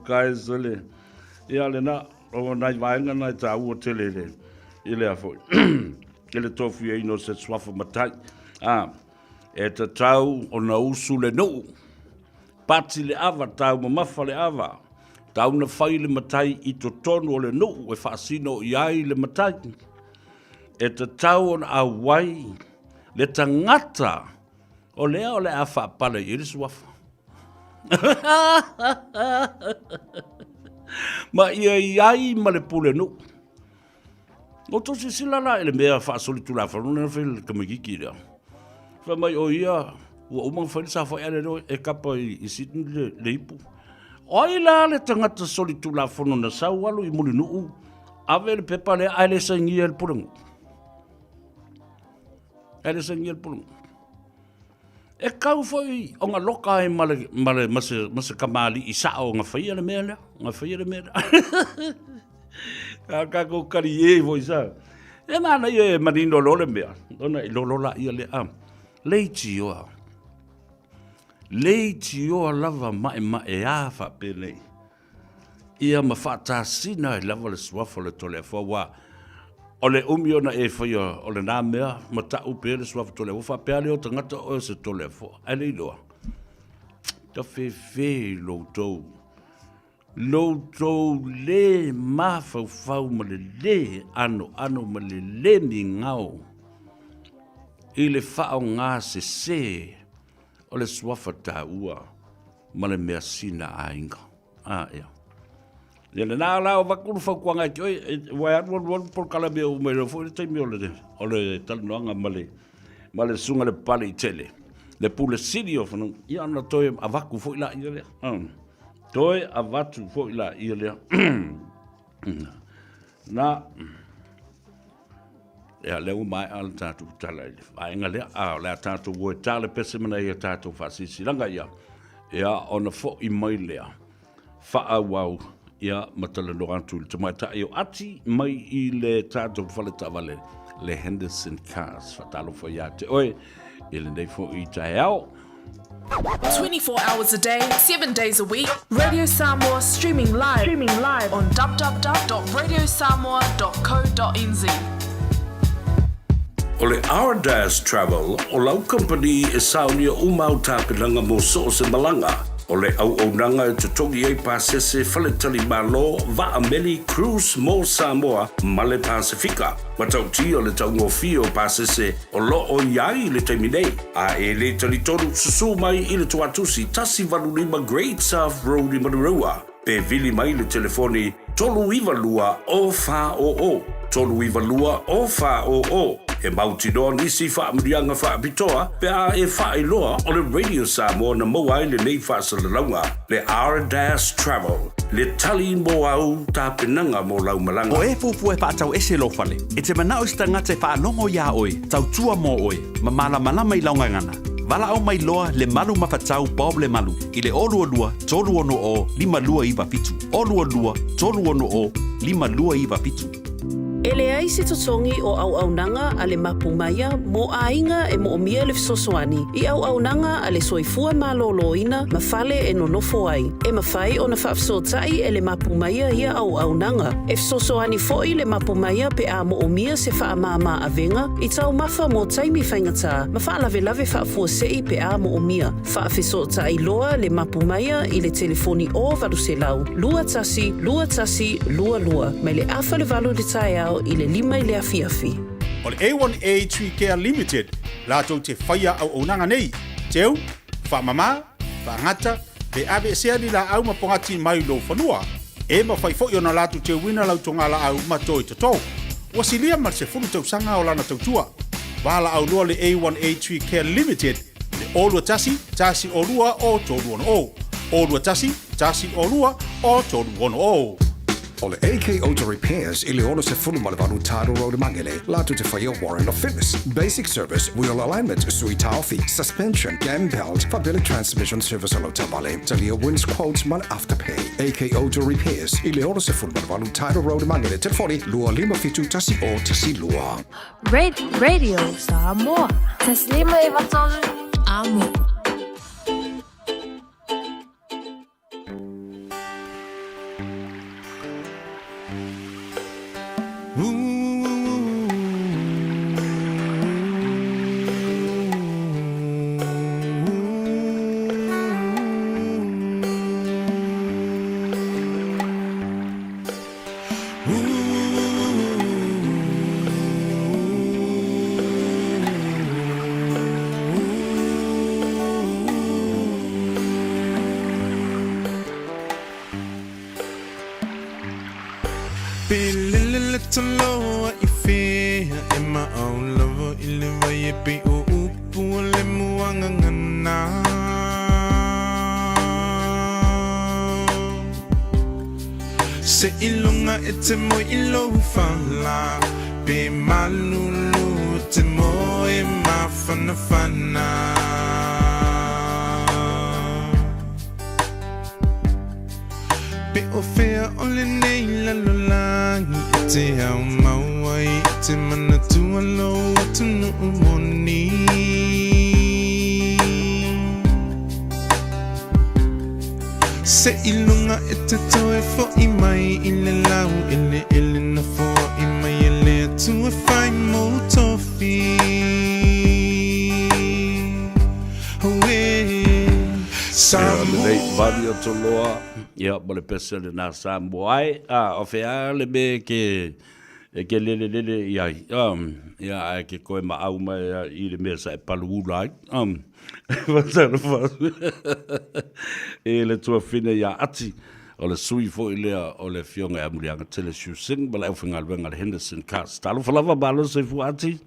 Kai sole. Ia le na, o nai vaenga nai ta ua tele le. Ile a foi. Ele tofu e ino se swafa matai. E ta tau o na usu le nou. Pati le ava, tau mamafa le ava. Tau na whai le matai I to tonu o le nou. E whaasino I ai le matai. E ta tau o na awai. Le tangata. O lea o le a whaapale I le suafa. Ma ia I ai ma le pule nou. O to se silala ele mea whaasoli tula whanuna whele kamikiki lea. Fa mai o ia ua umang whaile sa whai ane roi e kapa I Sydney le ipu. Oi la le tangata soli tula whono na sau alu I muli nuu. Ave le pepa le aile sa ngia el purangu. Aile sa ngia el purangu. E kau whai o ngā loka e male mase kamali I sao ngā whai ane mea lea. Ngā whai ane mea lea. Ka ko kari e voisa. E mana ye marino lole mea. Ona I lolola ia le am. Leiti oa. Leiti oa lava mae a fa pele. Ia ma fata sina lava le swafo le tole fa wa. Ole umi ona e whaia ole nā mea ma ta upe le swafo tole fa pele o tangata o se tole fo. Ale iloa. Ta fe lo tou. Loto le mafau ma le ano ma le ni ngau. I le whao ngā se o le swafa tā ua ma le mea sina a inga. Ea. Ia le nā lao wakuru whakuanga ki oi, wai atu por kala mea o mea fo, le taimi o le talanoanga ma le sunga le pale I tele. Le pule siri o whanau, ia ana toi a waku fo ila ia le. Toi a watu fo ila ia lea. Na, ea leo mai ala tātou tala ile. Ainga lea, lea tātou woe tāle pese mana ia tātou whasisi langa ia. Ea ona fo I mai lea. Wha wau ia matala no antu il tamai ta eo ati mai I le tātou whale tavale. Le Henderson Cars, whatalo fo ia te oe. Ile nei fo I tae au. 24 hours a day, 7 days a week. Radio Samoa streaming live on www.radiosamoa.co.nz. O le Ardas Travel, o lau company e saunia umau tāpilanga mo so se malanga. O le au nanga e tutongi e pasese faletali malo va ameli cruise mo Samoa ma le Pasifika. Matauti o le taungo fio pasese o lo o iai le taiminei. A e le talitonu susu mai I le tuatusi tasi valulima Great South Road I Manurua. Pe vili mai le telefoni tolu iwa lua o fa o. Tolu iwa lua o fa o. E mauti noa nisi wha murianga wha pitoa, pe a e wha iloa o le Radio Samoa na moai le nei wha salalaunga, le Ardas Travel, le tali mo au ta penanga mo lau malanga. O e fupu e pātau ese lo fale, e te manao sta ngate wha longo ia oe, tau tua mo oe, ma malama I launga ngana. Wala au mai loa le malu mawhatau Bob le malu, I le olua lua, tolu ono o, 5 lua iwa pitu. Olua lua, tolu ono o, 5 lua iwa pitu. E le ai se totongi o au nanga a le mapumaya mo ainga e mo omia le fisosoani. I au nanga a le soifua maloloina ma fale e nonofo ai. E mawhai o na whaafsotai e le mapumaya ia au nanga. E fisosoani foi le mapumaya pe a mo omia se whaamama a venga. I tau mafa mo taimi whaingata. Ma whaalave whaafua sei pe a mo omia. Whaafisotai loa le mapumaya I le telefoni o valuselau. Lua tasi, lua. Mai le afa le valu le tai au I le 5 I le afiafi. O le A1A Tree Care Limited, lātou te whaia au nanga nei. Teu, whaamama, whaangata, pe ave sea ni la au mapongati mai lo whanua. E ma whai fo na lātou te wina lau tonga la au matoi tatou. Wasilia mar se funu tau sanga o lana tautua. Wala au loa le A1A Tree Care Limited, le olua tasi o lua o tolu ono o. Olua tasi o lua o tolu ono o. O le AK Auto Repairs I le ono se fulu malevanu Taro Road Mangele, latu te whaia warrant of fitness, basic service, wheel alignment, sui taufi, suspension, gam belt, fabili transmission service alo tabale, talia wins quotes mal afterpay. AK Auto Repairs I le ono se fulu malevanu Taro Road Mangele, telefoni lua 5 tasi o tasi lua. Radio Samoa. Taslima iwatolu amo. Taloa I fea e mao lava I le vai e pe o upu o le muanga ngana. Se ilunga e te mo ilo fala, pe malulu te mo e mawhanawhana. Pe o fea o le nei lalolangi e te au mauai e te mana tualo atu nuu moni. Se ilunga e te toe fo i mai i le lau ele na fo i mai e le atu e whai mo tofi. Samoa. Le vali o toloa. Ia, mo le pese le nā Samoa ai. O whea le me ke lele iai. Ia, ai ke koe ma au mai i le mea sa e palu ula ai. Watana whasu. E le tua whine ia ati. O le sui fo i lea o le fionga e amurianga tele sing. Bala e whinga alwenga le Henderson Cars. Talo whalawa balo se fu ati?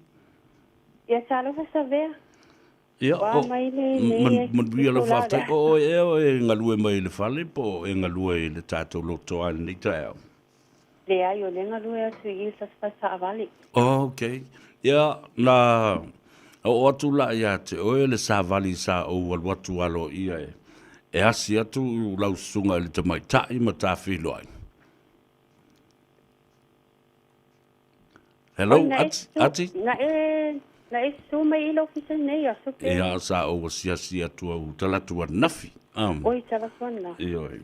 Ia talo whasawea. Ia, man bia le whaftai. O e ngalue mai le whale, po e ngalue le tātou loto ai ni tae au. Le ai o le ngalue atu i sa spasa avali. Ok. Ia, na o atu la ia te oe le sa vali sa o watu alo ia e. E asi atu lau sunga le te mai tai ma tā whilo ai. Hello, ati? Na e su mai ilo fisa nei a suke. Ia sa o si atu au talatua nafi. Oi, talatua na. Ioi.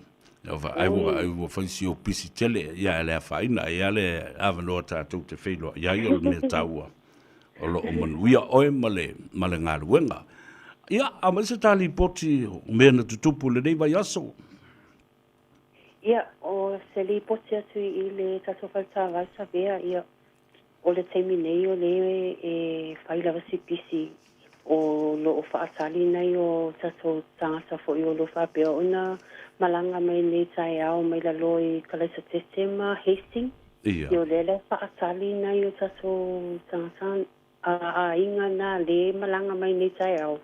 Ai ua whaisi o pisi tele, ia ele a whaina, ia le awanoa tātou te whilo, ia i o le mea taua. O lo o manuia oe male ngā ruenga. Ia, a mai se tali poti mea na tutupu le nei vai aso. Ia, o se li poti atu i le tatou whalta valsa vea, ia, o le teimi nei o le e whailawa si pisi o lo o whaatali nei o tatou tangata fo i o lo whapea ona malanga mai nei tae au mai la loi kalaisa tetema Hastings. Ia. I o lele whaatali nei o tatou tangata a inga na le malanga mai nei tae au.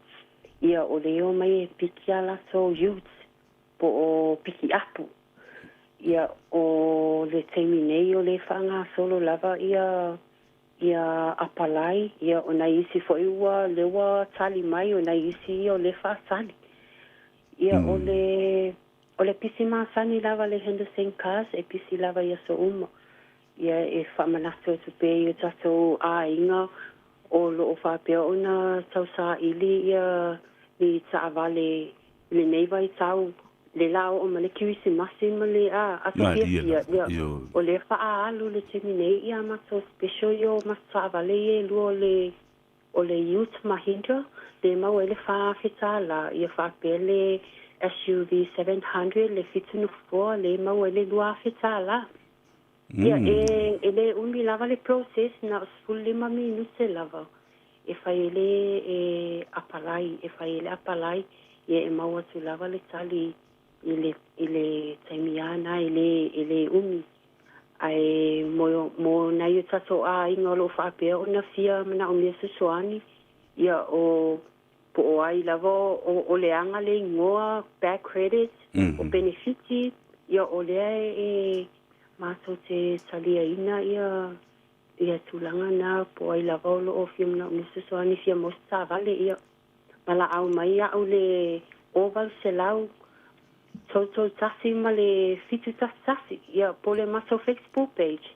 Ia o leo mai e piki ala so youth po o piki apu. Ia o le teimi nei o le whaanga solo lava ia apalai, ia o na isi fo iwa lewa tali mai o na isi o le whaasali. Ia o le pisi maasani lava le Henderson Cars e pisi lava ia so uma. Ia e whamanato e tupe i o tatou a inga o lo o whapea o na tau sa ili ia ni taawale le neiva i tau le lao o ma le kiwisi masi ma le a sofia o le wha alu le teminei ia mato special yo masa avale e luo o le youth mahindra le mau ele wha fitala ia wha pele SUV 700 le fitunu fua le mau ele lua fitala ia ele umi lava le process na full 5 minute lava e fai ele apalai ia e mau atu lava le tali ile taimiana ile umi ai mo na yo tato a inga lo fa pe ona fia mana o me suani ia o po ai lavo o le anga le ngoa back credit o benefiti ia o le e maso te salia ina ia tulanga na po ai lavo lo o fia mana o me suani fia mosta vale ia mala au mai au le oval selau Toto tasi ma le fitu tasi ia pole maso Facebook page.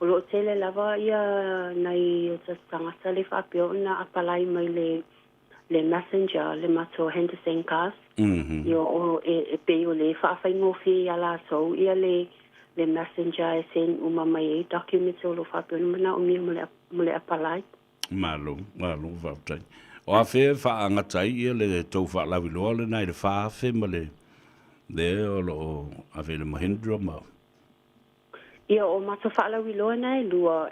O lo tele lava ia nai o tangata le whapio na apalai mai le messenger le maso Henderson Cars. Ia o e pe o le whawhai ngofi ala so ia le messenger e sen uma mai e documents o lo whapio na o mia mole apalai. Malo whaptai. O a whea whaangatai ia le tau whaalawi loa le nai le whawhe ma le o lo avele mahindra ma. Ia o mato whaalawi loa nei lua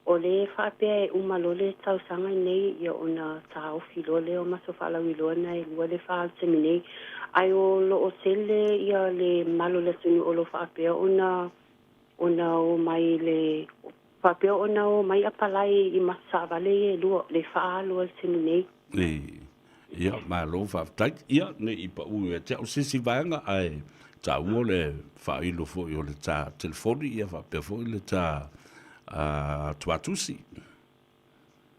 o le whapea e umalole tau sanga nei ia o na tau filole o mato whaalawi loa nei lua le whaaltemi nei. Ai o lo o sele ia le malo le tunu o lo whapea o na o mai le whapea o na o mai apalai I masa vale e lua le whaalo al temi nei. Ia, malo whaftai. Ia, ne I pa ue te au sisi vaenga ai ta ua le whailo fo I o le ta telefoni ia whapea fo I le ta tuatusi.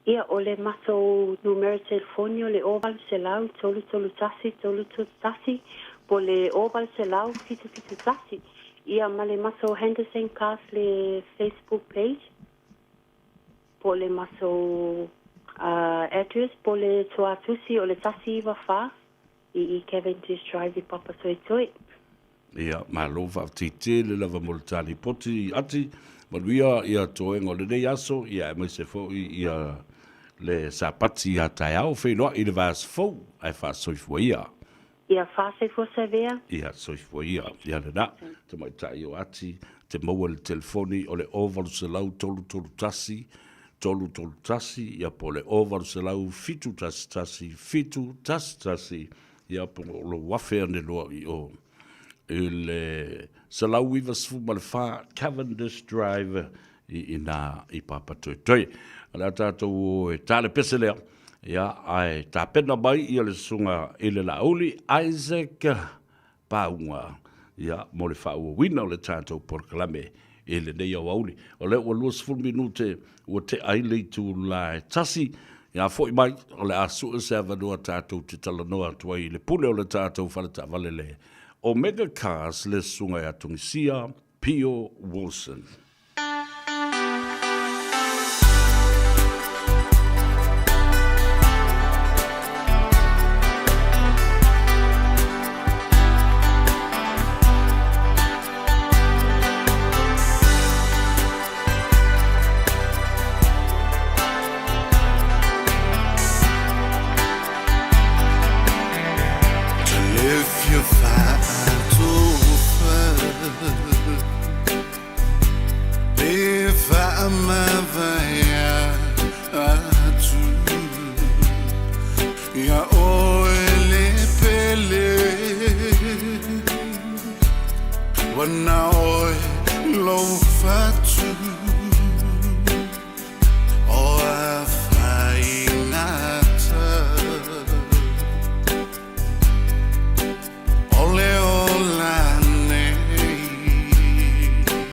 Ia o le maso numero telefonio le oval se lau tolu tasi po le oval se lau fitu tasi. Ia ma le maso Henderson Cars le Facebook page po le maso address po le tuatusi o le tasi iwa fa I Cavendish Drive I Papa Soitoi. Ia, malo fa tite le lava mo le tali poti ati, manuia ia toenga le nei aso, ia mai se fo ia le sapati ia tai au whenua I le vas fo, ai fa soifua ia. Ia fa soifua sevea? Ia soifua ia, ia le na, te mai tai o ati, te maua le telefoni o le ovalu se lau tolu tasi, ia po le ovalu se lau fitu tasi, ia po lo wafe ane loa I o. Le salau iwa sifu ma le wha Cavendish Drive I Papa Toitoi. Ala tātou e tāle pese lea. Ia ai tā pena mai I le sunga I le lauli Isaac Paunga. Ia mo le wha ua wina o le tātou porkalame I le nei au auli. O le ua lua sifu minute ua te aile I tu lai tasi. Ia fo I mai o le asu se avanua tātou te talanoa tuai I le pule o le tātou whale tā vale le. Omega Cars le sunga ya Tunisia, Pio Wilson. Now, low fat too.